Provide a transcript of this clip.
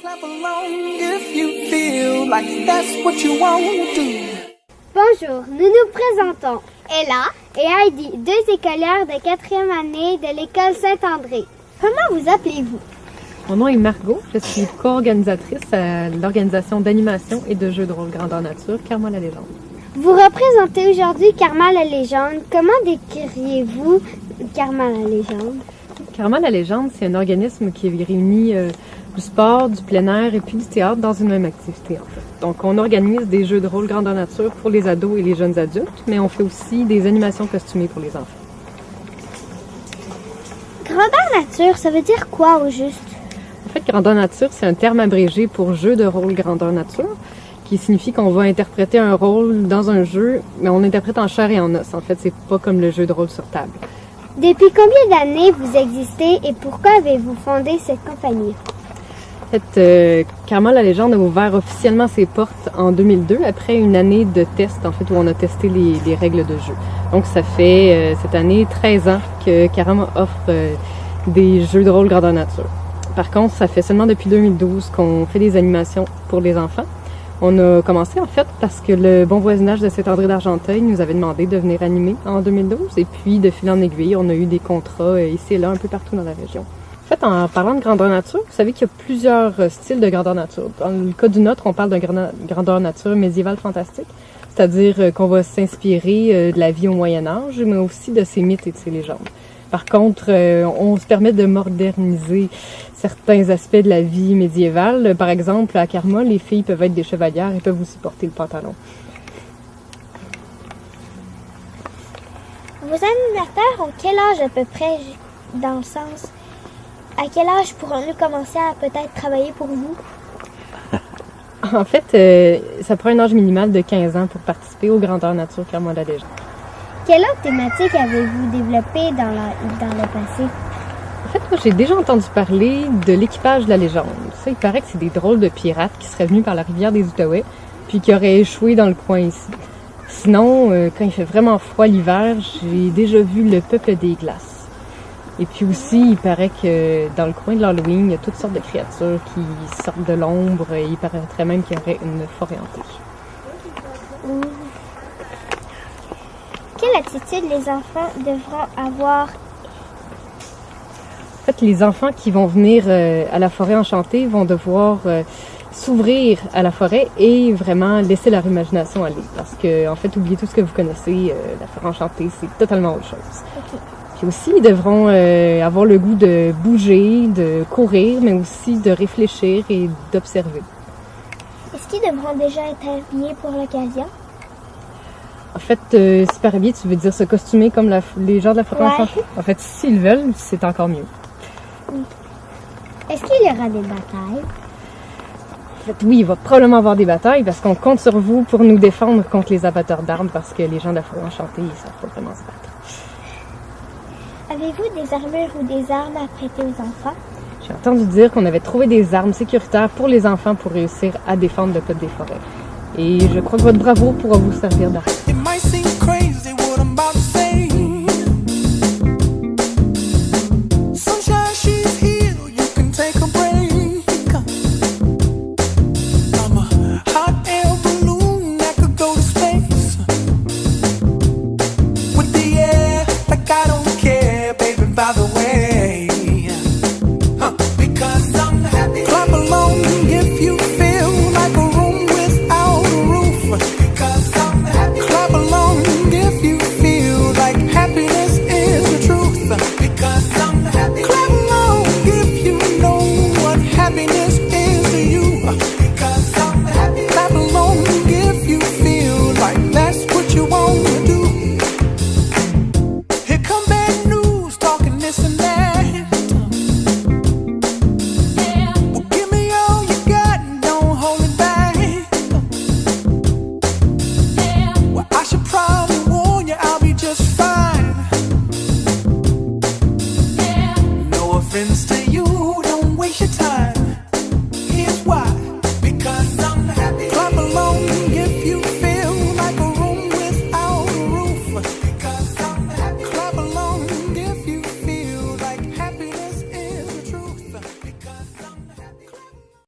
Clap along if you feel like that's what you want to do. Bonjour, nous nous présentons Ella et Heidi, deux écolières de 4e année de l'école Saint-André. Comment vous appelez-vous? Mon nom est Margot, je suis co-organisatrice à l'organisation d'animation et de jeux de rôle grandeur nature, Karma la légende. Vous représentez aujourd'hui Karma la légende. Comment décririez-vous Karma la légende? Karma la légende, c'est un organisme qui réunit du sport, du plein air et puis du théâtre dans une même activité en fait. Donc on organise des jeux de rôle grandeur nature pour les ados et les jeunes adultes, mais on fait aussi des animations costumées pour les enfants. Grandeur nature, ça veut dire quoi au juste? En fait, grandeur nature, c'est un terme abrégé pour jeu de rôle grandeur nature, qui signifie qu'on va interpréter un rôle dans un jeu, mais on l'interprète en chair et en os. En fait, c'est pas comme le jeu de rôle sur table. Depuis combien d'années vous existez et pourquoi avez-vous fondé cette compagnie? En fait, Karma la légende a ouvert officiellement ses portes en 2002, après une année de test, en fait, où on a testé les règles de jeu. Donc, ça fait cette année 13 ans que Karma offre des jeux de rôle grandeur nature. Par contre, ça fait seulement depuis 2012 qu'on fait des animations pour les enfants. On a commencé en fait parce que le bon voisinage de Saint-André d'Argenteuil nous avait demandé de venir animer en 2012 et puis de fil en aiguille, on a eu des contrats ici et là un peu partout dans la région. En fait, en parlant de grandeur nature, vous savez qu'il y a plusieurs styles de grandeur nature. Dans le cas du nôtre, on parle de grandeur nature médiévale fantastique, c'est-à-dire qu'on va s'inspirer de la vie au Moyen Âge, mais aussi de ses mythes et de ses légendes. Par contre, on se permet de moderniser certains aspects de la vie médiévale. Par exemple, à Karma, les filles peuvent être des chevalières et peuvent aussi porter le pantalon. Vos animateurs ont quel âge à peu près, dans le sens, à quel âge pourrons-nous commencer à peut-être travailler pour vous? En fait, ça prend un âge minimal de 15 ans pour participer aux grandeurs nature Karma la légende. Quelle autre thématique avez-vous développée dans le passé? En fait, moi, j'ai déjà entendu parler de l'équipage de la légende. Ça, il paraît que c'est des drôles de pirates qui seraient venus par la rivière des Outaouais, puis qui auraient échoué dans le coin ici. Sinon, quand il fait vraiment froid l'hiver, j'ai déjà vu le peuple des glaces. Et puis aussi, il paraît que dans le coin de l'Halloween, il y a toutes sortes de créatures qui sortent de l'ombre, et il paraîtrait même qu'il y aurait une forêt hantée. Quelle attitude les enfants devront avoir? En fait, les enfants qui vont venir à la forêt enchantée vont devoir s'ouvrir à la forêt et vraiment laisser leur imagination aller. Parce que, en fait, oubliez tout ce que vous connaissez, la forêt enchantée, c'est totalement autre chose. Okay. Puis aussi, ils devront avoir le goût de bouger, de courir, mais aussi de réfléchir et d'observer. Est-ce qu'ils devront déjà être habillés pour l'occasion? En fait, si par habillé, tu veux dire se costumer comme les gens de la forêt enchantée? En fait, s'ils veulent, c'est encore mieux. Est-ce qu'il y aura des batailles? En fait, oui, il va probablement avoir des batailles parce qu'on compte sur vous pour nous défendre contre les abatteurs d'armes parce que les gens de la forêt enchantée, ils savent pas vraiment se battre. Avez-vous des armures ou des armes à prêter aux enfants? J'ai entendu dire qu'on avait trouvé des armes sécuritaires pour les enfants pour réussir à défendre le code des forêts. Et je crois que votre bravoure pourra vous servir d'arme. It might seem crazy what I'm about to